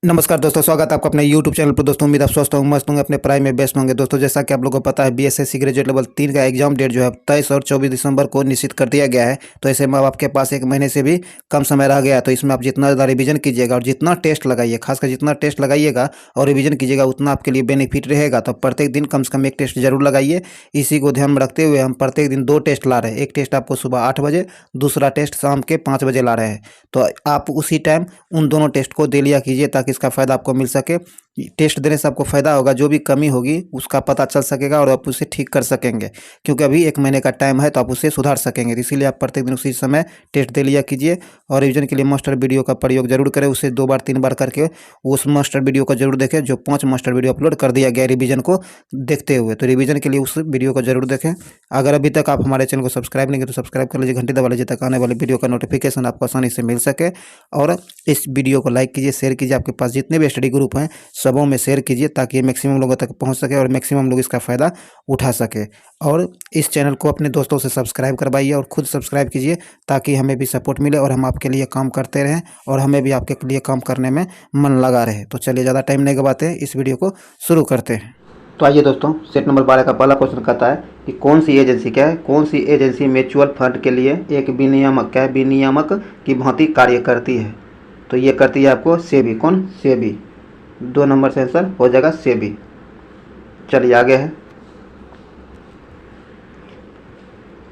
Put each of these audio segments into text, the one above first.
नमस्कार दोस्तों, स्वागत है आपका अपने YouTube चैनल पर। दोस्तों उम्मीद आप स्वस्थ होंगे, मस्त होंगे, अपने पढ़ाई में बेस्ट होंगे। दोस्तों जैसा कि आप लोगों को पता है, बीएसएससी ग्रेजुएट लेवल 3 का एग्जाम डेट जो है 23 और 24 दिसंबर को निश्चित कर दिया गया है। तो ऐसे में अब आपके पास एक महीने से भी कम समय रह गया है। तो इसमें आप जितना ज़्यादा रिवीजन कीजिएगा और जितना टेस्ट लगाइए, खासकर जितना टेस्ट लगाइएगा और रिवीजन कीजिएगा, उतना आपके लिए बेनिफिट रहेगा। तो प्रत्येक दिन कम से कम एक टेस्ट जरूर लगाइए। इसी को ध्यान में रखते हुए हम प्रत्येक दिन 2 टेस्ट ला रहे हैं। एक टेस्ट आपको सुबह 8 बजे, दूसरा टेस्ट शाम के 5 बजे ला रहे हैं। तो आप उसी टाइम उन दोनों टेस्ट को दे लिया कीजिए, ताकि इसका फ़ायदा आपको मिल सके। टेस्ट देने से आपको फ़ायदा होगा, जो भी कमी होगी उसका पता चल सकेगा और आप उसे ठीक कर सकेंगे। क्योंकि अभी 1 महीने का टाइम है, तो आप उसे सुधार सकेंगे। तो इसीलिए आप प्रत्येक दिन उसी समय टेस्ट दे लिया कीजिए। और रिवीजन के लिए मास्टर वीडियो का प्रयोग जरूर करें। उसे 2 बार 3 बार करके उस मास्टर वीडियो को जरूर देखें, जो 5 मास्टर वीडियो अपलोड कर दिया गया रिवीजन को देखते हुए। तो रिवीजन के लिए उस वीडियो को जरूर देखें। अगर अभी तक आप हमारे चैनल को सब्सक्राइब नहीं किए तो सब्सक्राइब कर लीजिए, घंटी दबा लीजिए, ताकि आने वाली वीडियो का नोटिफिकेशन आपको आसानी से मिल सके। और इस वीडियो को लाइक कीजिए, शेयर कीजिए। आपके पास जितने भी स्टडी ग्रुप हैं सबों में शेयर कीजिए, ताकि मैक्सिमम लोगों तक पहुंच सके और मैक्सिमम लोग इसका फ़ायदा उठा सके। और इस चैनल को अपने दोस्तों से सब्सक्राइब करवाइए और खुद सब्सक्राइब कीजिए, ताकि हमें भी सपोर्ट मिले और हम आपके लिए काम करते रहें और हमें भी आपके लिए काम करने में मन लगा रहे। तो चलिए ज़्यादा टाइम नहीं गवाते हैं, इस वीडियो को शुरू करते हैं। तो आइए दोस्तों, सेट नंबर 12 का पहला क्वेश्चन कहता है कि कौन सी एजेंसी कौन सी एजेंसी म्यूचुअल फंड के लिए एक विनियामक की भांति कार्य करती है। तो ये करती है आपको सेबी। कौन? सेबी। 2 नंबर से आंसर हो जाएगा सेबी। चलिए आगे है।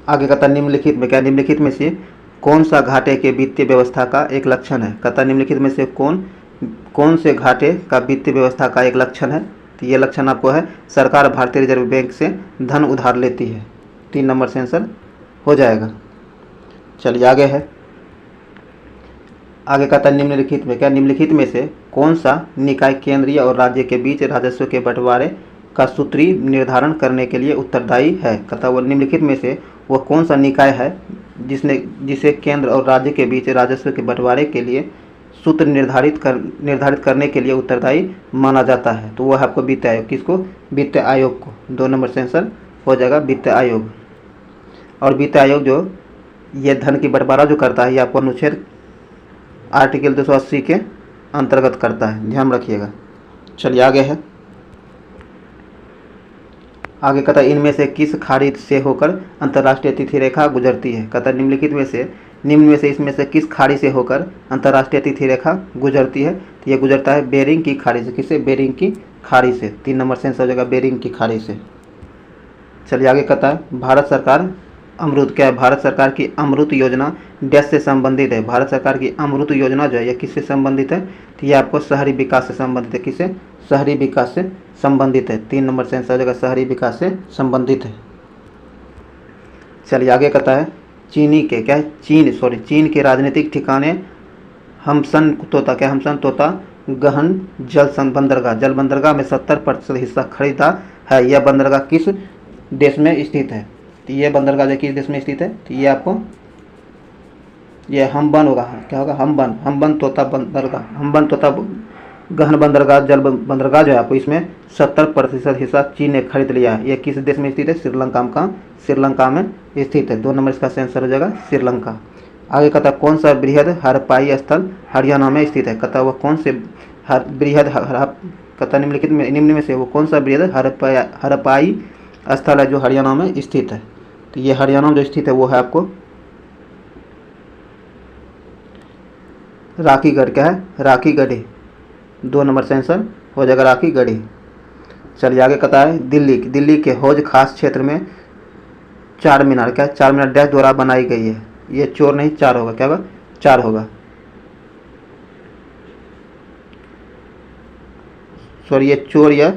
आगे कहता निम्नलिखित में निम्नलिखित में से कौन सा घाटे के वित्तीय व्यवस्था का एक लक्षण है। कहता निम्नलिखित में से कौन से घाटे का वित्तीय व्यवस्था का एक लक्षण है। तो ये लक्षण आपको है, सरकार भारतीय रिजर्व बैंक से धन उधार लेती है। 3 नंबर से आंसर हो जाएगा। चलिए आगे है। आगे कहता है निम्नलिखित में निम्नलिखित में से कौन सा निकाय केंद्रीय और राज्य के बीच राजस्व के बंटवारे का सूत्री निर्धारण करने के लिए उत्तरदायी है। कहता वो निम्नलिखित में से वह कौन सा निकाय है जिसे केंद्र और राज्य के बीच राजस्व के बंटवारे के लिए सूत्र निर्धारित करने के लिए उत्तरदायी माना जाता है। तो वह आपको वित्त आयोग। किसको? वित्त आयोग को। 2 नंबर से आंसर हो जाएगा वित्त आयोग। और वित्त आयोग जो ये धन की बंटवारा जो करता है, ये आपको अनुच्छेद आर्टिकल 280 के अंतर्गत करता है, ध्यान रखिएगा। चलिए आगे है। आगे कहता है इनमें से किस खाड़ी से होकर अंतर्राष्ट्रीय तिथि रेखा गुजरती है। कहता है निम्नलिखित में से इसमें से किस खाड़ी से होकर अंतर्राष्ट्रीय तिथि रेखा गुजरती है। तो ये गुजरता है बेरिंग की खाड़ी से। किससे? बेरिंग की खाड़ी से। 3 नंबर से आंसर हो जाएगा बेरिंग की खाड़ी से। चलिए आगे कहता है भारत सरकार भारत सरकार की अमृत योजना डैश से संबंधित है। भारत सरकार की अमृत योजना जो है, यह किससे संबंधित है। तो ये आपको शहरी विकास से संबंधित है। किससे? शहरी विकास से संबंधित है। 3 नंबर से आंसर हो जाएगा शहरी विकास से संबंधित है। चलिए आगे कहता है चीन के राजनीतिक ठिकाने हमसन तोता गहन जल बंदरगाह में 70% हिस्सा खरीदा है। यह बंदरगाह किस देश में स्थित है। तो ये बंदरगाह जो किस देश में स्थित है। तो ये आपको ये हम्बन होगा। क्या होगा? हम्बन तोता गहन बंदरगाह जल बंदरगाह जो है आपको, इसमें 70% हिस्सा चीन ने खरीद लिया है। ये किस देश में स्थित है? श्रीलंका में स्थित है। 2 नंबर इसका आंसर हो जाएगा श्रीलंका। आगे कहता है कौन सा बृहद हड़प्पाई स्थल हरियाणा में स्थित है। कहता है वो कौन से निम्न में से वो कौन सा बृहद हड़प्पाई स्थल है जो हरियाणा में स्थित है। तो ये हरियाणा में जो स्थित है वो है आपको राखीगढ़। क्या है? राखीगढ़ी। 2 नंबर से आंसर हो जाएगा राखीगढ़ी। चलिए आगे कहता है दिल्ली के हौज खास क्षेत्र में चार मीनार डैश द्वारा बनाई गई है। ये चोर नहीं 4 होगा। क्या होगा? 4 होगा। सॉरी, ये चोर या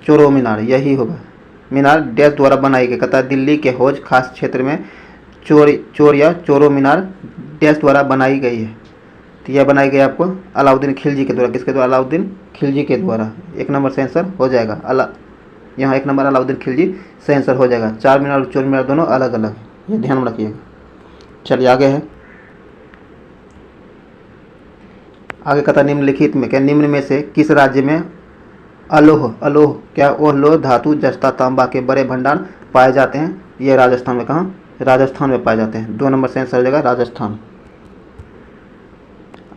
चोरो मीनार यही होगा। मीनार डैश द्वारा बनाई गई। कहता है दिल्ली के हौज खास क्षेत्र में चोर या चोरो मीनार डैश द्वारा बनाई गई है। तो यह बनाई गई आपको अलाउद्दीन खिलजी के द्वारा। किसके द्वारा? अलाउद्दीन खिलजी के द्वारा। 1 नंबर से आंसर हो जाएगा। यहाँ 1 नंबर अलाउद्दीन खिलजी से आंसर हो जाएगा। 4 मीनार और चोर मीनार दोनों अलग अलग, ये ध्यान में रखिएगा। चलिए आगे है। आगे कहता निम्नलिखित में निम्न में से किस राज्य में लोह धातु जस्ता तांबा के बड़े भंडार पाए जाते हैं। ये राजस्थान में। कहाँ? राजस्थान में पाए जाते हैं। 2 नंबर से आंसर हो जाएगा राजस्थान।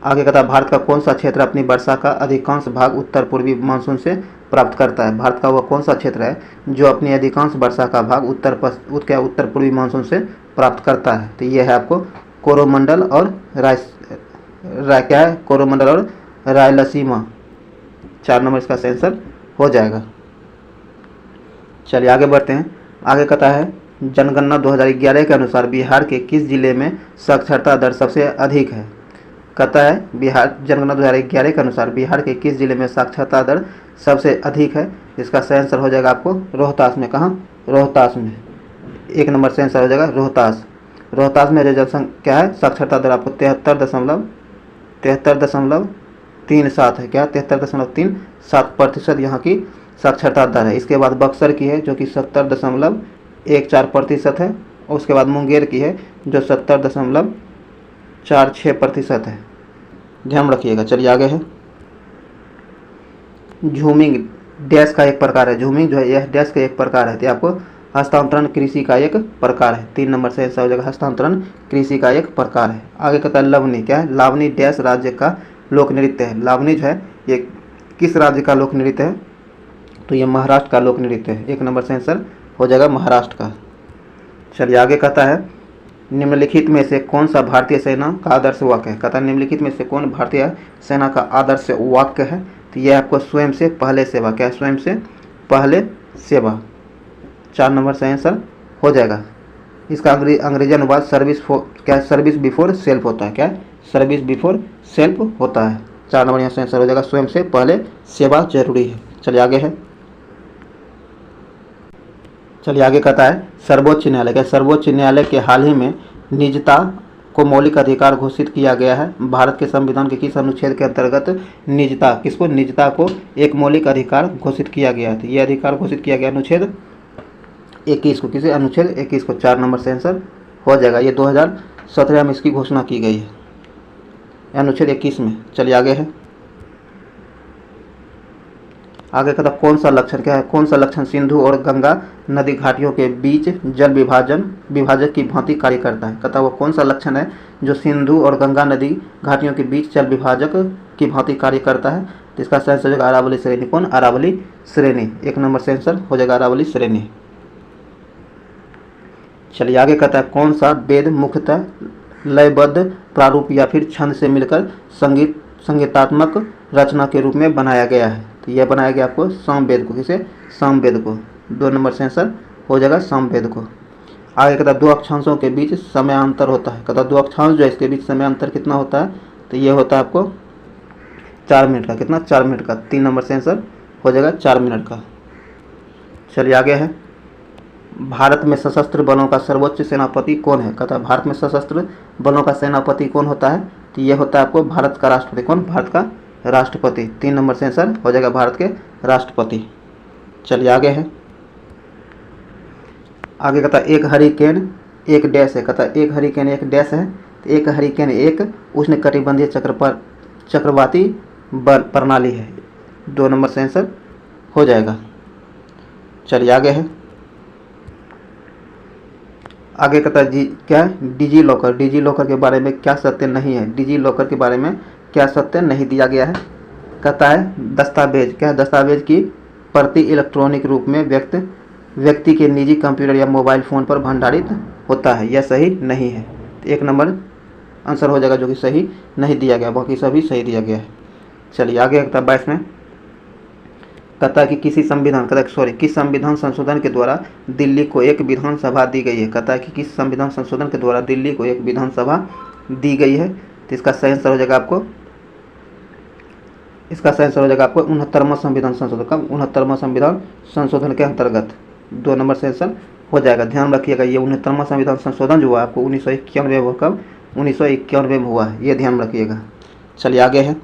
आगे कहता है भारत का कौन सा क्षेत्र अपनी वर्षा का अधिकांश भाग उत्तर पूर्वी मानसून से प्राप्त करता है। भारत का वह कौन सा क्षेत्र है जो अपनी अधिकांश वर्षा का भाग उत्तर पूर्वी मानसून से प्राप्त करता है। तो ये है आपको कोरोमंडल और क्या है, कोरोमंडल और रायलसीमा। 4 नंबर इसका आंसर हो जाएगा। चलिए आगे बढ़ते हैं। आगे कहता है जनगणना 2011 के अनुसार बिहार के किस जिले में साक्षरता दर सबसे अधिक है। कहता है बिहार जनगणना 2011 के अनुसार बिहार के किस जिले में साक्षरता दर सबसे अधिक है। इसका सही आंसर हो जाएगा आपको रोहतास में। कहाँ? रोहतास में। 1 नंबर से आंसर हो जाएगा रोहतास। रोहतास में जो जनसंख्या क्या है, साक्षरता दर आपको 73.37 है। क्या 73.37% यहाँ की साक्षरता दर है। इसके बाद बक्सर की है जो कि 70.14% है। और उसके बाद मुंगेर की है जो 70.46% है। ध्यान रखिएगा। चलिए आगे है झूमिंग डैश का एक प्रकार है। झूमिंग जो है यह डैश का एक प्रकार है। तो आपको हस्तांतरण कृषि का एक प्रकार है। 3 नंबर से आंसर हो जाएगा हस्तांतरण कृषि का एक प्रकार है। आगे कहता है लवनी क्या है, लावनी डैश राज्य का लोक नृत्य है। लावनी जो है ये किस राज्य का लोक नृत्य है, तो ये महाराष्ट्र का लोक नृत्य है। 1 नंबर से आंसर हो जाएगा महाराष्ट्र का। चलिए आगे कहता है निम्नलिखित में से कौन सा भारतीय सेना का आदर्श वाक्य है। कहता है निम्नलिखित में से कौन भारतीय सेना का आदर्श वाक्य है। तो यह आपको स्वयं से पहले सेवा। क्या है? स्वयं से पहले सेवा। 4 नंबर से आंसर हो जाएगा। इसका अंग्रेजी अनुवाद सर्विस बिफोर सेल्फ होता है। क्या है? सर्विस बिफोर सेल्फ होता है। 4 नंबर यहाँ से आंसर हो जाएगा स्वयं से पहले सेवा जरूरी है। चलिए आगे है। चलिए आगे कहता है सर्वोच्च न्यायालय। क्या सर्वोच्च न्यायालय के हाल ही में निजता को मौलिक अधिकार घोषित किया गया है। भारत के संविधान के किस अनुच्छेद के अंतर्गत निजता को एक मौलिक अधिकार घोषित किया गया है। यह अधिकार घोषित किया गया अनुच्छेद 21 को। किसी अनुच्छेद 21 को। 4 नंबर से आंसर हो जाएगा। ये 2017 में इसकी घोषणा की गई है अनुच्छेद 21 में। चलिए आगे है। आगे कहता कौन सा लक्षण क्या है, कौन सा लक्षण सिंधु और गंगा नदी घाटियों के बीच जल विभाजक की भांति कार्य करता है। कहता वो कौन सा लक्षण है जो सिंधु और गंगा नदी घाटियों के बीच जल विभाजक की भांति कार्य करता है। तो इसका सही हो जाएगा अरावली श्रेणी। कौन? अरावली श्रेणी। 1 नंबर से आंसर हो जाएगा अरावली श्रेणी। चलिए आगे कहता है कौन सा वेद मुख्यतः लयबद्ध प्रारूप या फिर छंद से मिलकर संगीतात्मक रचना के रूप में बनाया गया है। तो यह बनाया गया आपको सामवेद को। किसे? सामवेद को। 2 नंबर से आंसर हो जाएगा सामवेद को। आगे कहता है 2 अक्षांशों के बीच समयांतर होता है। कहता 2 अक्षांश जो है इसके बीच समयांतर कितना होता है, तो ये होता है आपको 4 मिनट का। कितना? 4 मिनट का। 3 नंबर से आंसर हो जाएगा 4 मिनट का। चलिए आगे है भारत में सशस्त्र बलों का सर्वोच्च सेनापति कौन है। कहता है भारत में सशस्त्र बलों का सेनापति कौन होता है, तो ये होता है आपको भारत का राष्ट्रपति। कौन? भारत का राष्ट्रपति। 3 नंबर से आंसर हो जाएगा भारत के राष्ट्रपति। चलिए आगे है। आगे कहता है एक हरिकेन एक डैश है। कहता है एक हरिकेन एक डैश है। तो एक हरिकेन एक उष्णकटिबंधीय चक्रवाती प्रणाली है। 2 नंबर से आंसर हो जाएगा। चलिए आगे है। आगे कहता है क्या है डिजी लॉकर के बारे में क्या सत्य नहीं है। डिजी लॉकर के बारे में क्या सत्य नहीं दिया गया है। कहता है दस्तावेज क्या है, दस्तावेज की प्रति इलेक्ट्रॉनिक रूप में व्यक्ति के निजी कंप्यूटर या मोबाइल फ़ोन पर भंडारित होता है। यह सही नहीं है। तो 1 नंबर आंसर हो जाएगा जो कि सही नहीं दिया गया, बाकी सभी सही दिया गया है। चलिए आगे कहता है 22 में कहता है कि किस संविधान संशोधन के द्वारा दिल्ली को एक विधानसभा दी गई है। कहता है कि किस संविधान संशोधन के द्वारा दिल्ली को एक विधानसभा दी गई है। तो इसका सही आंसर हो जाएगा आपको 69वां संविधान संशोधन का 69वां संविधान संशोधन के अंतर्गत। 2 नंबर से आंसर हो जाएगा। ध्यान रखिएगा ये 69वां संविधान संशोधन जो हुआ आपको 1991 में हुआ। कब? 1991 में हुआ है, ये ध्यान रखिएगा। चलिए आगे है।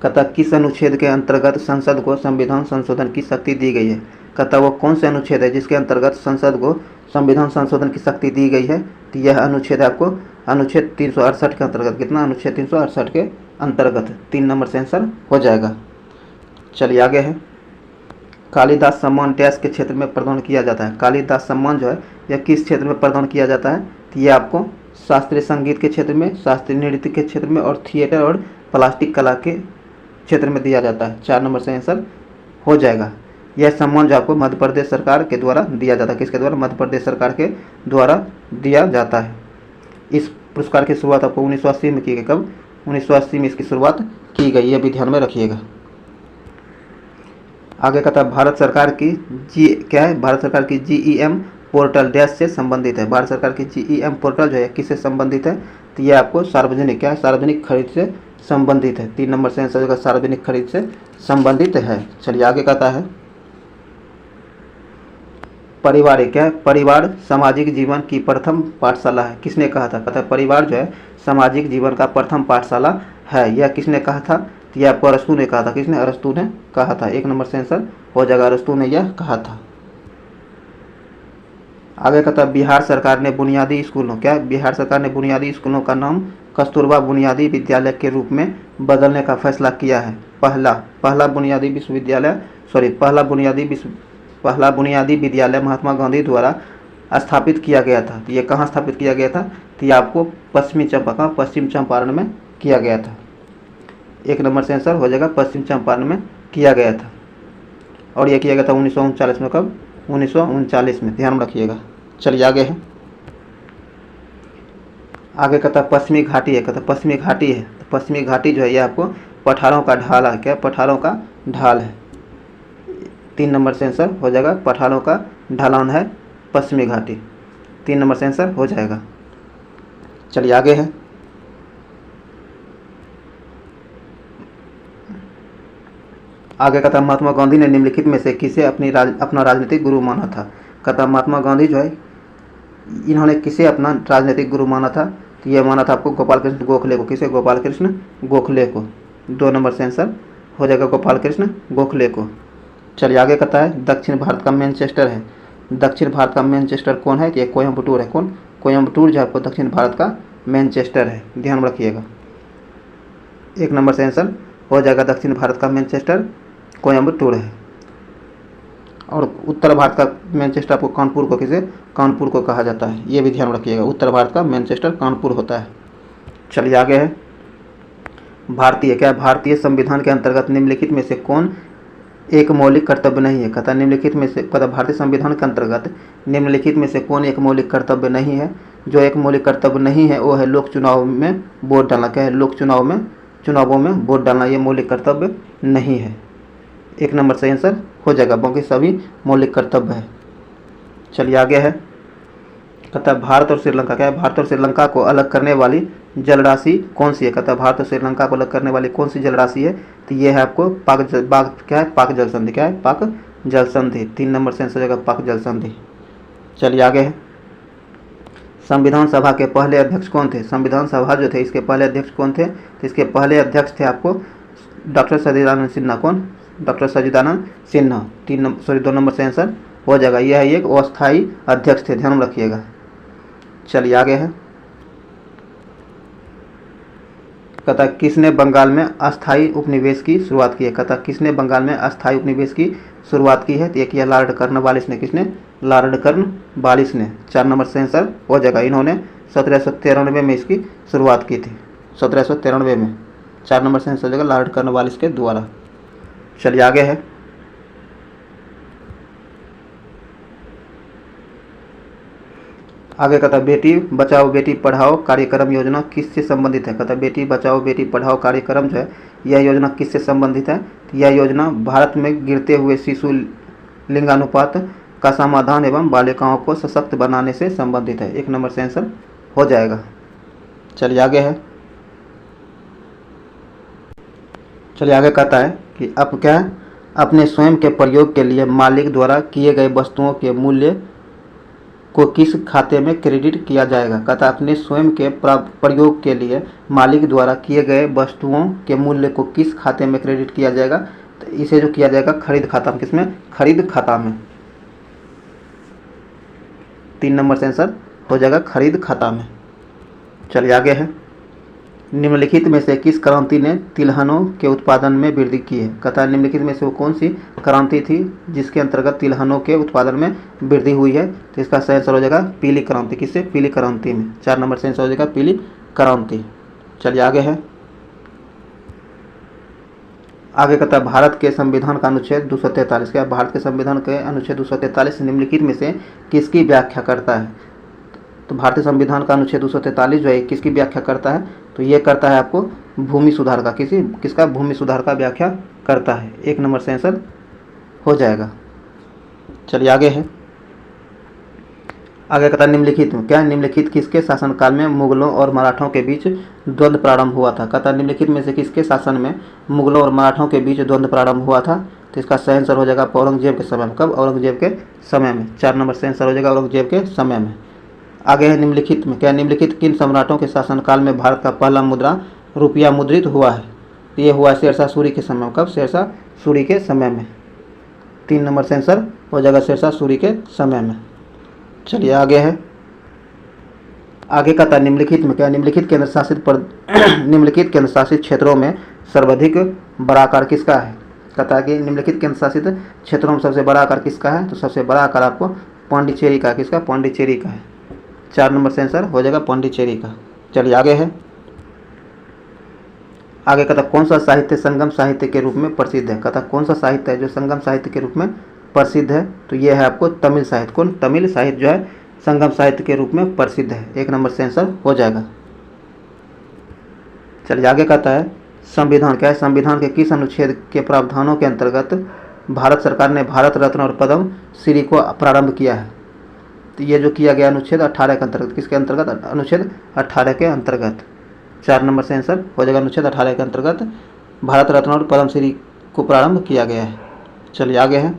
कहता किस अनुच्छेद के अंतर्गत संसद को संविधान संशोधन की शक्ति दी गई है। कहता वो कौन से अनुच्छेद है जिसके अंतर्गत संसद को संविधान संशोधन की शक्ति दी गई है। तो यह अनुच्छेद है आपको अनुच्छेद 368 के अंतर्गत। कितना? अनुच्छेद 368 के अंतर्गत। 3 नंबर से आंसर हो जाएगा। चलिए आगे है। कालिदास सम्मान डैश के क्षेत्र में प्रदान किया जाता है। कालिदास सम्मान जो है यह किस क्षेत्र में प्रदान किया जाता है, तो ये आपको शास्त्रीय संगीत के क्षेत्र में, शास्त्रीय नृत्य के क्षेत्र में और थिएटर और प्लास्टिक कला के क्षेत्र में दिया जाता है। 4 नंबर से आंसर हो जाएगा। यह सम्मान जो आपको मध्य प्रदेश सरकार के द्वारा दिया जाता है। किसके द्वारा? मध्य प्रदेश सरकार के द्वारा दिया जाता है। इस पुरस्कार की शुरुआत आपको 1980 में की गई। कब? 1980 में इसकी शुरुआत की गई, यह भी ध्यान में रखिएगा। आगे कहता है भारत सरकार की भारत सरकार की GEM पोर्टल डैश से संबंधित है। भारत सरकार की GEM पोर्टल जो है किससे संबंधित है? तो यह आपको सार्वजनिक खरीद से संबंधित है। 3 नंबर से आंसर होगा सार्वजनिक खरीद से संबंधित है। चलिए आगे कहता है परिवार परिवार सामाजिक जीवन की प्रथम पाठशाला है। किसने कहा था? कहता है परिवार जो है सामाजिक जीवन का प्रथम पाठशाला है। यह किसने कहा था? तो यह आपको अरस्तू ने कहा था। किसने? अरस्तू ने कहा था। 1 नंबर से आंसर हो जाएगा, अरस्तू ने यह कहा था। आगे कहता है बिहार सरकार ने बुनियादी स्कूलों बिहार सरकार ने बुनियादी स्कूलों का नाम कस्तूरबा बुनियादी विद्यालय के रूप में बदलने का फैसला किया है। पहला बुनियादी विद्यालय महात्मा गांधी द्वारा स्थापित किया गया था। तो ये कहाँ स्थापित किया गया था? तो ये आपको पश्चिम चंपारण में किया गया था। 1 नंबर से आंसर हो जाएगा, पश्चिम चंपारण में किया गया था। और यह किया गया था 1939 में। कब? 1939 में, ध्यान रखिएगा। चलिए आगे है। आगे कहता पश्चिमी घाटी है। कहता पश्चिमी घाटी है। तो पश्चिमी घाटी जो है ये आपको पठारों का ढाल है। पठारों का ढाल है। 3 नंबर से आंसर हो जाएगा, पठारों का ढलान है पश्चिमी घाटी। 3 नंबर से आंसर हो जाएगा। चलिए आगे है। आगे कहता महात्मा गांधी ने निम्नलिखित में से किसे अपना राजनीतिक गुरु माना था? कहता महात्मा गांधी जो है इन्होंने किसे अपना राजनीतिक गुरु माना था? तो यह माना था आपको गोपाल कृष्ण गोखले को। किसे? गोपाल कृष्ण गोखले को। 2 नंबर से आंसर हो जाएगा गोपाल कृष्ण गोखले को। चलिए आगे कहता है दक्षिण भारत का मैनचेस्टर है। दक्षिण भारत का मैनचेस्टर कौन है? ये कोयम्बटूर है। कौन? कोयम्बटूर जो आपको दक्षिण भारत का मैनचेस्टर है, ध्यान रखिएगा। 1 नंबर से आंसर हो जाएगा, दक्षिण भारत का मैनचेस्टर कोयम्बटूर है। और उत्तर भारत का मैनचेस्टर आपको कानपुर को कहा जाता है, ये भी ध्यान रखिएगा। उत्तर भारत का मैनचेस्टर कानपुर होता है। चलिए आगे है भारतीय संविधान के अंतर्गत निम्नलिखित में से कौन एक मौलिक कर्तव्य नहीं है? कहता भारतीय संविधान के अंतर्गत निम्नलिखित में से कौन एक मौलिक कर्तव्य नहीं है? जो एक मौलिक कर्तव्य नहीं है वो है लोक चुनाव में वोट डालना। लोक चुनावों में वोट डालना, ये मौलिक कर्तव्य नहीं है। 1 नंबर से आंसर हो जाएगा, बाकी सभी मौलिक कर्तव्य है। चलिए आगे है। कहता है भारत और श्रीलंका को अलग करने वाली जलराशि कौन सी है? कहता है भारत और श्रीलंका को अलग करने वाली कौन सी जलराशि है? तो ये है आपको पाक जल संधि। पाक जल संधि। 3 नंबर से आंसर हो जाएगा पाक जल संधि। चलिए आगे है। संविधान सभा के पहले अध्यक्ष कौन थे? संविधान सभा जो थे इसके पहले अध्यक्ष कौन थे? तो इसके पहले अध्यक्ष थे आपको डॉक्टर सच्चिदानंद सिन्हा। कौन? डॉक्टर सच्चिदानंद सिन्हा। 2 नंबर से आंसर हो जाएगा। यह एक अस्थायी अध्यक्ष थे, ध्यान रखिएगा। चलिए आगे है। कहता किसने बंगाल में अस्थायी उपनिवेश की शुरुआत की है? कहता किसने बंगाल में अस्थायी उपनिवेश की शुरुआत की है? तो एक लॉर्ड कर्नवालिस ने। किसने? लॉर्ड कर्नवालिस ने। 4 नंबर से आंसर हो जाएगा। इन्होंने 1793 में इसकी शुरुआत की थी। 1793 में। 4 नंबर से आंसर हो जाएगा लॉर्ड कर्नवालिस के द्वारा। चलिए आगे है। आगे कहता बेटी बचाओ बेटी पढ़ाओ कार्यक्रम योजना किससे संबंधित है? कहता बेटी बचाओ बेटी पढ़ाओ कार्यक्रम जो है यह योजना किससे संबंधित है? यह योजना भारत में गिरते हुए शिशु लिंगानुपात का समाधान एवं बालिकाओं को सशक्त बनाने से संबंधित है। 1 नंबर से आंसर हो जाएगा। चलिए आगे है। चलिए आगे कहता है कि अब अपने स्वयं के प्रयोग के लिए मालिक द्वारा किए गए वस्तुओं के मूल्य को किस खाते में क्रेडिट किया जाएगा? कहता अपने स्वयं के प्रयोग के लिए मालिक द्वारा किए गए वस्तुओं के मूल्य को किस खाते में क्रेडिट किया जाएगा? तो इसे जो किया जाएगा खरीद खाता में। किसमें? खरीद खाता में। 3 नंबर से आंसर हो जाएगा खरीद खाता में। चलिए आगे है। निम्नलिखित में से किस क्रांति ने तिलहनों के उत्पादन में वृद्धि की है? कहता है निम्नलिखित में से वो कौन सी क्रांति थी जिसके अंतर्गत तिलहनों के उत्पादन में वृद्धि हुई है? तो इसका सही आंसर हो जाएगा पीली क्रांति। किससे? पीली क्रांति में। 4 नंबर से आंसर हो जाएगा पीली क्रांति। चलिए आगे है, आगे कहता है भारत के संविधान का अनुच्छेद 243। क्या भारत के संविधान के अनुच्छेद 243 निम्नलिखित में से किसकी व्याख्या करता है? तो भारतीय संविधान का अनुच्छेद 243 जो है किसकी व्याख्या करता है? तो ये करता है आपको भूमि सुधार का। किसका? भूमि सुधार का व्याख्या करता है। 1 नंबर से आंसर हो जाएगा। चलिए आगे है, आगे कहता है निम्नलिखित में, क्या निम्नलिखित किसके शासनकाल में मुगलों और मराठों के बीच द्वंद्व प्रारंभ हुआ था? कहता है निम्नलिखित में से किसके शासन में मुगलों और मराठों के बीच द्वंद्व प्रारंभ हुआ था? तो इसका सही आंसर हो जाएगा औरंगजेब के समय में। कब? औरंगजेब के समय में। 4 नंबर से आंसर हो जाएगा औरंगजेब के समय में। आगे है निम्नलिखित में, क्या निम्नलिखित किन सम्राटों के शासनकाल में भारत का पहला मुद्रा रुपया मुद्रित हुआ है? तो ये हुआ शेरशाह सूरी के समय में। कब? शेरशाह सूरी के समय में। 3 नंबर से आंसर हो जाएगा शेरशाह सूरी के समय में। चलिए आगे है, आगे कहता है निम्नलिखित में, क्या निम्नलिखित केंद्र शासित निम्नलिखित केंद्र शासित क्षेत्रों में सर्वाधिक बड़ा आकार किसका है? कहता है कि निम्नलिखित केंद्र शासित क्षेत्रों में सबसे बड़ा आकार किसका है? तो सबसे बड़ा आकार आपको पांडिचेरी का। किसका? पांडिचेरी का है। 4 नंबर से आंसर हो जाएगा पांडिचेरी का। चलिए आगे है, आगे कहता कौन सा साहित्य संगम साहित्य के रूप में प्रसिद्ध है? कहता कौन सा साहित्य है जो संगम साहित्य के रूप में प्रसिद्ध है? तो ये है आपको तमिल साहित्य। कौन? तमिल साहित्य जो है संगम साहित्य के रूप में प्रसिद्ध है। 1 नंबर से आंसर हो जाएगा। चलिए आगे कहता है संविधान, क्या है संविधान के किस अनुच्छेद के प्रावधानों के अंतर्गत भारत सरकार ने भारत रत्न और पद्म श्री को प्रारंभ किया है? तो ये जो किया गया अनुच्छेद 18 के अंतर्गत। किसके अंतर्गत? अनुच्छेद 18 के अंतर्गत। 4 नंबर से आंसर हो जाएगा अनुच्छेद 18 के अंतर्गत भारत रत्न और पद्म श्री को प्रारंभ किया गया है। चलिए आगे है,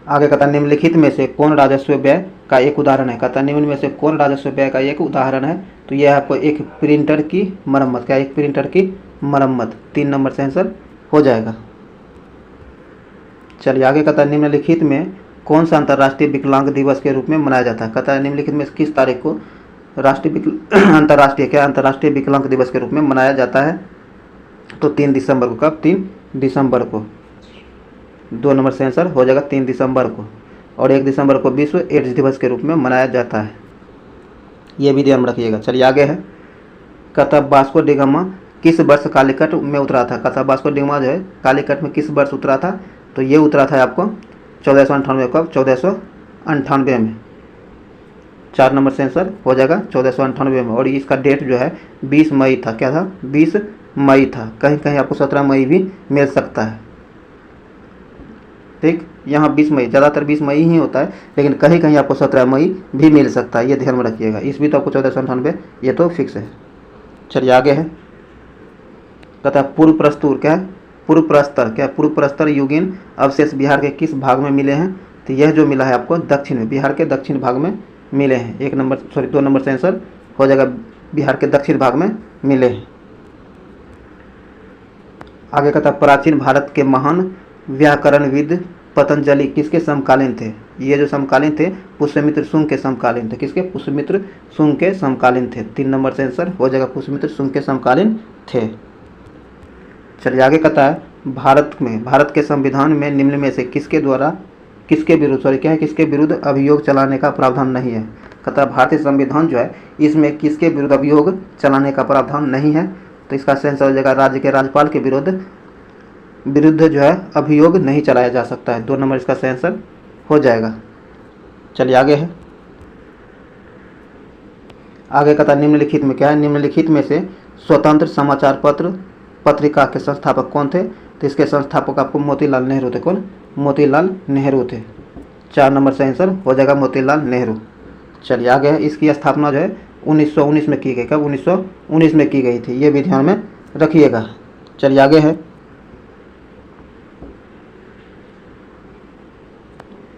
आगे कहता निम्नलिखित में से कौन राजस्व व्यय का एक उदाहरण है? कहता निम्न में से कौन राजस्व व्यय का एक उदाहरण है? तो यह है आपको एक प्रिंटर की मरम्मत। क्या? एक प्रिंटर की मरम्मत। 3 नंबर से आंसर हो जाएगा। चलिए आगे कहता है निम्नलिखित में कौन सा अंतर्राष्ट्रीय विकलांग दिवस के रूप में मनाया जाता है? कहता है निम्नलिखित में किस तारीख को अंतर्राष्ट्रीय विकलांग दिवस के रूप में मनाया जाता है? तो 3 दिसंबर को। कब? 3 दिसंबर को। 2 नंबर से आंसर हो जाएगा 3 दिसंबर को। और 1 दिसंबर को विश्व एड्स दिवस के रूप में मनाया जाता है। ये भी ध्यान रखिएगा। चलिए आगे है, कहता वास्को डी गामा किस वर्ष कालीकट में उतरा था? कहता वास्को डी गामा जो है कालीकट में किस वर्ष उतरा था? तो ये उतरा था आपको 1498। कब? 1498 में। 4 नंबर से आंसर हो जाएगा 1498 में। और इसका डेट जो है 20 मई था। क्या था? 20 मई था। कहीं कहीं आपको 17 मई भी मिल सकता है। ठीक, यहाँ 20 मई, ज़्यादातर 20 मई ही होता है, लेकिन कहीं कहीं आपको 17 मई भी मिल सकता है। ये ध्यान में रखिएगा। इस भी तो आपको 1498 ये तो फिक्स है। चलिए आगे है, कहता है पूर्व प्रस्तुर। क्या है? पूर्व प्रस्तर। क्या? पूर्व प्रस्तर युगीन अवशेष बिहार के किस भाग में मिले हैं? तो यह जो मिला है आपको दक्षिण में, बिहार के दक्षिण भाग में मिले हैं। 2 नंबर से आंसर हो जाएगा बिहार के दक्षिण भाग में मिले हैं। आगे कहता प्राचीन भारत के महान व्याकरणविद पतंजलि किसके समकालीन थे? ये जो समकालीन थे पुष्यमित्र शुंग के समकालीन थे। किसके? पुष्यमित्र शुंग के समकालीन थे। 3 नंबर से आंसर हो जाएगा पुष्यमित्र शुंग के समकालीन थे। चलिए आगे कहता है भारत के संविधान में निम्न में से किसके विरुद्ध अभियोग चलाने का प्रावधान नहीं है? कहता है भारतीय संविधान जो है इसमें किसके विरुद्ध अभियोग चलाने का प्रावधान नहीं है? तो इसका आंसर हो जाएगा राज्य के राज्यपाल के विरुद्ध जो है अभियोग नहीं चलाया जा सकता है। 2 नंबर इसका आंसर हो जाएगा। चलिए आगे है, आगे कहता निम्नलिखित में क्या है? निम्नलिखित में से स्वतंत्र समाचार पत्रिका के संस्थापक कौन थे? तो इसके संस्थापक आपको मोतीलाल नेहरू थे। कौन? मोतीलाल नेहरू थे। 4 नंबर से आंसर हो जाएगा मोतीलाल नेहरू। चलिए आगे है, इसकी स्थापना जो है 1919 में की गई। कब? 1919 में की गई थी। ये भी ध्यान में रखिएगा। चलिए आगे है,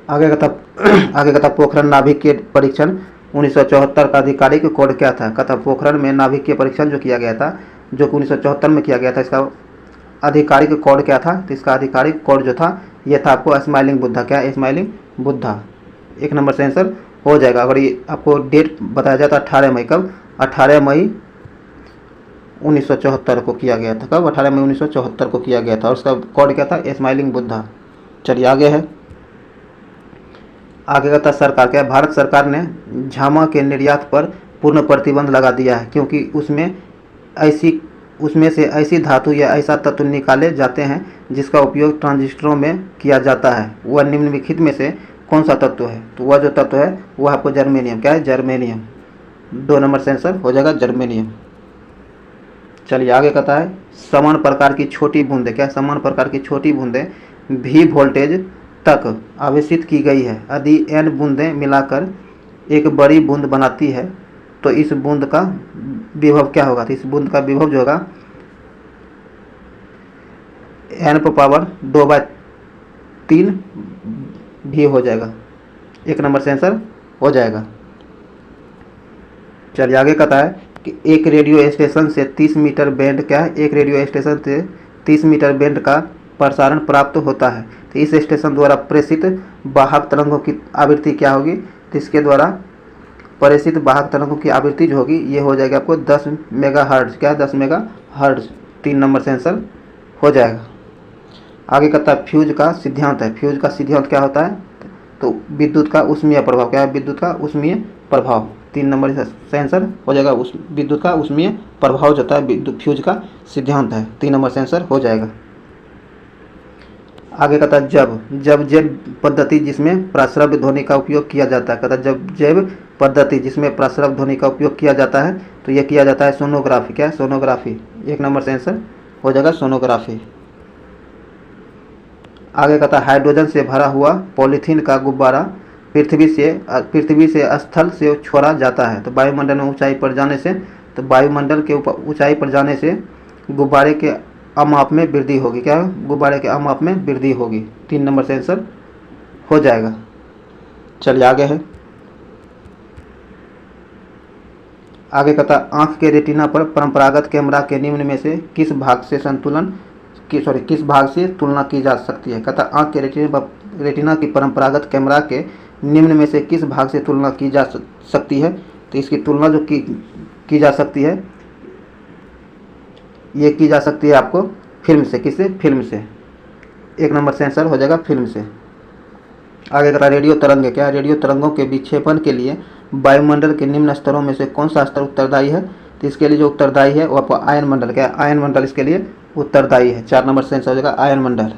आगे कहता पोखरण नाभिक के परीक्षण 1974 का आधिकारिक कोड क्या था? कहता पोखरण में नाभिक के परीक्षण जो किया गया था, जो कि 1974 में किया गया था, इसका आधिकारिक कोड क्या था? तो इसका आधिकारिक कोड जो था ये था आपको स्माइलिंग बुद्धा। क्या? स्माइलिंग बुद्धा। 1 नंबर से आंसर हो जाएगा। अगर ये आपको डेट बताया जाता 18 मई। कब? 18 मई 1974 को किया गया था। कब? 18 मई 1974 को किया गया था। और उसका कोड क्या था? स्माइलिंग बुद्धा। चलिए आगे है। आगे का था सरकार क्या? भारत सरकार ने झामा के निर्यात पर पूर्ण प्रतिबंध लगा दिया है, क्योंकि उसमें से ऐसी धातु या ऐसा तत्व निकाले जाते हैं जिसका उपयोग ट्रांजिस्टरों में किया जाता है। वह निम्नलिखित में से कौन सा तत्व है? तो वह जो तत्व है वह आपको जर्मेनियम। क्या है? जर्मेनियम। 2 नंबर से आंसर हो जाएगा जर्मेनियम। चलिए आगे कहता है समान प्रकार की छोटी बूंदें। क्या? समान प्रकार की छोटी बूंदें भी वोल्टेज तक आवेशित की गई है। यदि n बूंदें मिलाकर एक बड़ी बूंद बनाती है तो इस बूंद का विभव क्या होगा? तो इस बूंद का विभव जो होगा n पर पावर 2/3 भी हो जाएगा। 1 नंबर से आंसर हो जाएगा। चलिए आगे कहता है कि एक रेडियो स्टेशन से 30 मीटर बैंड क्या है? एक रेडियो स्टेशन से 30 मीटर बैंड का प्रसारण प्राप्त होता है। तो इस स्टेशन द्वारा प्रेषित वाहक तरंगों की आवृत्ति क्या होगी? तो इसके द्वारा प्रेषित वाहक तरंगों की आवृत्ति जो होगी ये हो जाएगी आपको 10 मेगाहर्ट्ज। क्या? 10 मेगाहर्ट्ज। 3 नंबर से आंसर हो जाएगा। आगे कहता है फ्यूज का सिद्धांत है। फ्यूज का सिद्धांत क्या होता है? तो विद्युत का ऊष्मीय प्रभाव। क्या है? विद्युत का ऊष्मीय प्रभाव। 3 नंबर से आंसर हो जाएगा। उस विद्युत का ऊष्मीय प्रभाव जो होता है विद्युत फ्यूज का सिद्धांत है। 3 नंबर से आंसर हो जाएगा। आगे कहता है जब जैव पद्धति जिसमें प्रस्रव्य ध्वनि का उपयोग किया जाता है। कहता है जब जैव पद्धति जिसमें प्रस्रव्य ध्वनि का उपयोग किया जाता है तो यह किया जाता है सोनोग्राफी। क्या है? सोनोग्राफी। 1 नंबर से आंसर हो जाएगा सोनोग्राफी। आगे कहता है हाइड्रोजन से भरा हुआ पॉलीथीन का गुब्बारा पृथ्वी से स्थल से छोड़ा जाता है। तो वायुमंडल में ऊंचाई पर जाने से ऊंचाई पर जाने से गुब्बारे के अमाप में वृद्धि होगी। क्या? गुब्बारे के अमाप में वृद्धि होगी। 3 नंबर से आंसर हो जाएगा। चलिए आगे है। आगे कहता आंख के रेटिना पर परंपरागत कैमरा के निम्न में से किस भाग से तुलना की जा सकती है? कहता आंख के रेटिना की परंपरागत कैमरा के निम्न में से किस भाग से तुलना की जा सकती है? तो इसकी तुलना जो की जा सकती है ये की जा सकती है आपको फिल्म से। किससे? फिल्म से। 1 नंबर से आंसर हो जाएगा फिल्म से। आगे कहता रेडियो तरंग। क्या? रेडियो तरंगों के विक्षेपण के लिए वायुमंडल के निम्न स्तरों में से कौन सा स्तर उत्तरदायी है? तो इसके लिए जो उत्तरदायी है वो आपको आयन मंडल। क्या? आयन मंडल इसके लिए उत्तरदायी है। 4 नंबर से आंसर हो जाएगा आयन मंडल।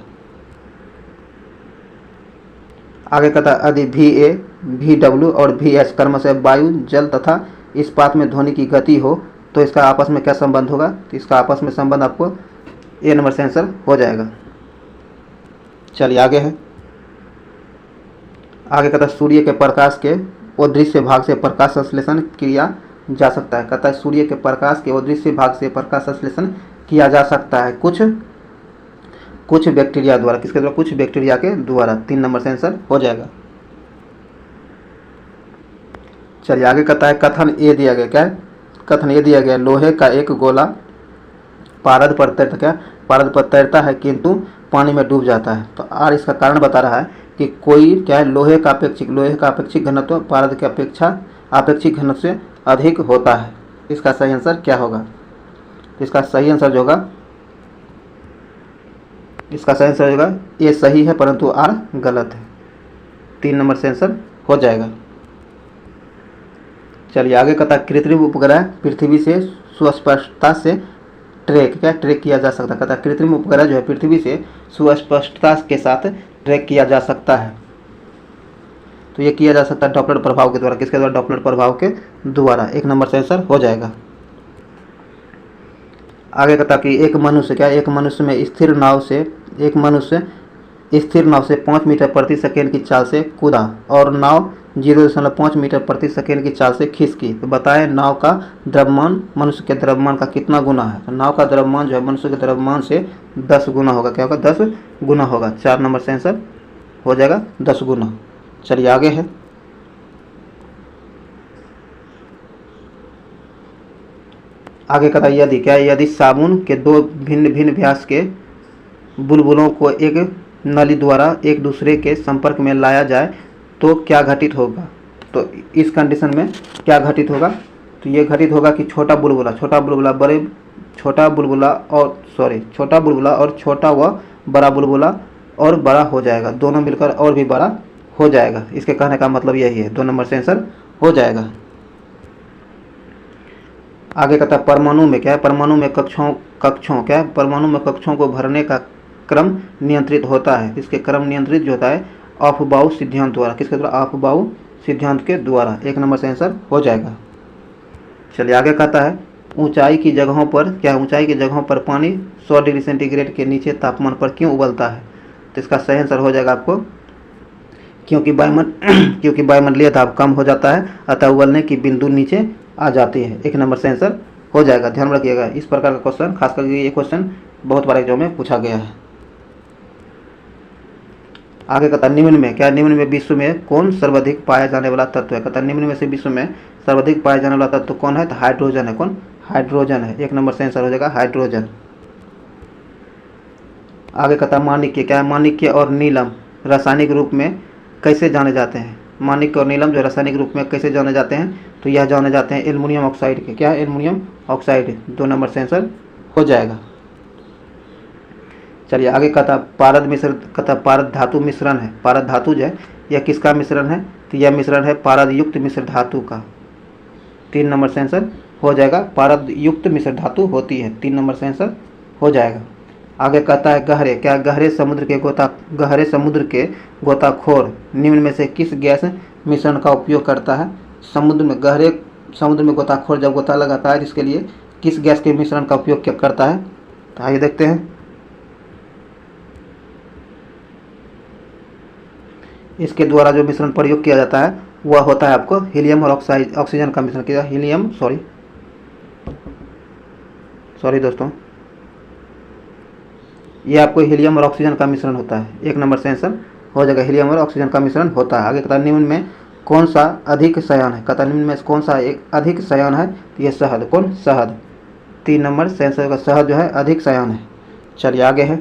आगे कहता है यदि VA, VW और VH क्रमशः वायु, जल तथा इस्पात में ध्वनि की गति हो तो इसका आपस में क्या संबंध होगा? तो इसका आपस में संबंध आपको A नंबर से आंसर हो जाएगा। चलिए आगे है। आगे कहता है सूर्य के प्रकाश के अदृश्य भाग से प्रकाश संश्लेषण किया जा सकता है। कहता है सूर्य के प्रकाश के अदृश्य भाग से प्रकाश संश्लेषण किया जा सकता है कुछ बैक्टीरिया द्वारा। किसके द्वारा? कुछ बैक्टीरिया के द्वारा। 3 नंबर से आंसर हो जाएगा। चलिए आगे कहता है कथन ए दिया गया। क्या है? कथन ए दिया गया लोहे का एक गोला पारद पर तैरता है किंतु पानी में डूब जाता है। तो आर इसका कारण बता रहा है कि कोई क्या है लोहे का अपेक्षिक घनत्व पारद के अपेक्षिक घनत्व से अधिक होता है। इसका सही आंसर क्या होगा? इसका सही आंसर जो होगा ए सही है परंतु आर गलत है। 3 नंबर से आंसर हो जाएगा। चलिए आगे कहता है कृत्रिम उपग्रह पृथ्वी से सुस्पष्टता से ट्रैक किया जा सकता है। कहता है कृत्रिम उपग्रह जो है पृथ्वी से सुस्पष्टता के साथ ट्रैक किया जा सकता है। तो ये किया जा सकता है डॉपलर प्रभाव के द्वारा। किसके द्वारा? डॉपलर प्रभाव के द्वारा। 1 नंबर से आंसर हो जाएगा। आगे कहता कि एक मनुष्य में स्थिर नाव से 5 मीटर प्रति सेकेंड की चाल से कूदा और नाव 0.5 मीटर प्रति सेकेंड की चाल से खिसकी। तो बताएं नाव का द्रव्यमान मनुष्य के द्रव्यमान का कितना गुना है? तो नाव का द्रव्यमान जो है मनुष्य के द्रव्यमान से 10 गुना होगा। क्या होगा? 10 गुना होगा। 4 नंबर से आंसर हो जाएगा 10 गुना। चलिए आगे है। आगे कहता है यदि साबुन के 2 भिन्न भिन्न व्यास के बुलबुलों को एक नली द्वारा एक दूसरे के संपर्क में लाया जाए तो क्या घटित होगा? तो इस कंडीशन में क्या घटित होगा? तो ये घटित होगा कि छोटा बुलबुला छोटा बुलबुला और छोटा व बड़ा बुलबुला और बड़ा हो जाएगा, दोनों मिलकर और भी बड़ा हो जाएगा। इसके कहने का मतलब यही है, 2 नंबर से आंसर हो जाएगा। आगे कहता है परमाणु में क्या है, परमाणु में कक्षों को भरने का क्रम नियंत्रित होता है। इसके क्रम नियंत्रित जो होता है ऑफ-बाउ सिद्धांत द्वारा, किसके द्वारा, ऑफ-बाउ सिद्धांत के द्वारा। 1 नंबर से आंसर हो जाएगा। चलिए आगे कहता है ऊंचाई की जगहों पर पानी 100 डिग्री सेंटीग्रेड के नीचे तापमान पर क्यों उबलता है। तो इसका सही आंसर हो जाएगा आपको, क्योंकि वायुमंडलीय दाब कम हो जाता है, अतः उबलने की बिंदु नीचे आ जाती है। 1 नंबर से आंसर हो जाएगा। ध्यान रखिएगा, इस प्रकार का क्वेश्चन, खास करके ये क्वेश्चन बहुत बार एग्जाम में पूछा गया है। आगे कहता है निम्न में विश्व में कौन सर्वाधिक पाया जाने वाला तत्व है। कहता है निम्न में से विश्व में सर्वाधिक पाया जाने वाला तत्व कौन है, तो हाइड्रोजन है। कौन, हाइड्रोजन है। 1 नंबर से आंसर हो जाएगा हाइड्रोजन। आगे कहता है माणिक्य और नीलम रासायनिक रूप में कैसे जाने जाते हैं। माणिक्य और नीलम जो रासायनिक रूप में कैसे जाने जाते हैं, तो यह जाने जाते हैं एल्युमिनियम ऑक्साइड के। क्या है, एल्युमिनियम ऑक्साइड। 2 नंबर से आंसर हो जाएगा। चलिए आगे कहता पारद धातु मिश्रण है। पारद धातु जो है यह किसका मिश्रण है, तो यह मिश्रण है पारद युक्त मिश्र धातु का। 3 नंबर से आंसर हो जाएगा। पारद युक्त मिश्र धातु होती है। 3 नंबर से आंसर हो जाएगा। आगे कहता है गहरे समुद्र के गोताखोर निम्न में से किस गैस मिश्रण का उपयोग करता है। गहरे समुद्र में गोताखोर जब गोता लगाता है, इसके लिए किस गैस के मिश्रण का उपयोग करता है, तो आइए देखते हैं। इसके द्वारा जो मिश्रण प्रयोग किया जाता है वह होता है आपको हीलियम और ऑक्सीजन का मिश्रण किया। दोस्तों, ये आपको हीलियम और ऑक्सीजन का मिश्रण होता है। 1 नंबर से आंसर हो जाएगा, हीलियम और ऑक्सीजन का मिश्रण होता है। आगे कहता है निम्न में कौन सा अधिक शयन है। कहता है निम्न में कौन सा एक अधिक शयन है, तो ये शहद। कौन, शहद। 3 नंबर से आंसर होगा, शहद जो है अधिक शयन है। चलिए आगे है,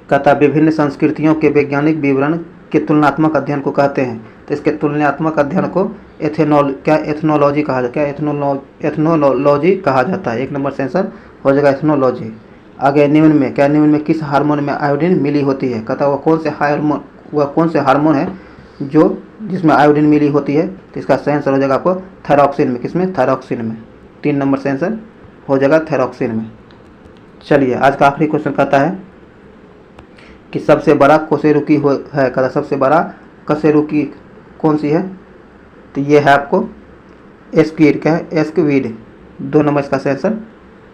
कहता है विभिन्न संस्कृतियों के वैज्ञानिक विवरण के तुलनात्मक अध्ययन को कहते हैं। तो इसके तुलनात्मक अध्ययन को एथनोलॉजी कहा जाता है। एथनोलॉजी कहा जाता है। 1 नंबर से आंसर हो जाएगा एथनोलॉजी। आगे निम्न में किस हार्मोन में आयोडीन मिली होती है। कहता है वह कौन से हार्मोन है जिसमें आयोडीन मिली होती है, तो इसका सही आंसर हो जाएगा आपको थायरॉक्सिन में। किसमें, थायरॉक्सिन में। 3 नंबर से आंसर हो जाएगा थायरॉक्सिन में। चलिए आज का आखिरी क्वेश्चन कहता है कि सबसे बड़ा कशेरुकी है। कहता सबसे बड़ा कशेरुकी कौन सी है, तो ये है आपको एस्क्विड। क्या है, एस्क्विड। 2 नंबर इसका सही आंसर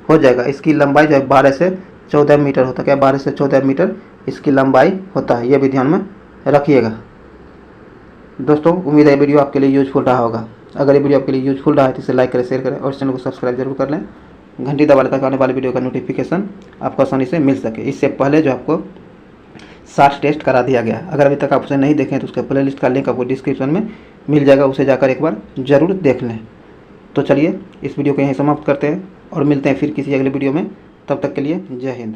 हो जाएगा। इसकी लंबाई जो है 12 से 14 मीटर होता है। क्या, 12 से 14 मीटर इसकी लंबाई होता है। ये भी ध्यान में रखिएगा। दोस्तों उम्मीद है वीडियो आपके लिए यूजफुल रहा होगा। अगर ये वीडियो आपके लिए यूजफुल रहा है तो इसे लाइक करें, शेयर करें और चैनल को सब्सक्राइब जरूर कर लें। घंटी दबा लें ताकि आने वाली वीडियो का नोटिफिकेशन आपको आसानी से मिल सके। इससे पहले जो आपको 60 टेस्ट करा दिया गया, अगर अभी तक आप उसे नहीं देखें तो उसके प्लेलिस्ट का लिंक आपको डिस्क्रिप्शन में मिल जाएगा, उसे जाकर एक बार ज़रूर देख लें। तो चलिए इस वीडियो को यहीं समाप्त करते हैं और मिलते हैं फिर किसी अगले वीडियो में। तब तक के लिए जय हिंद।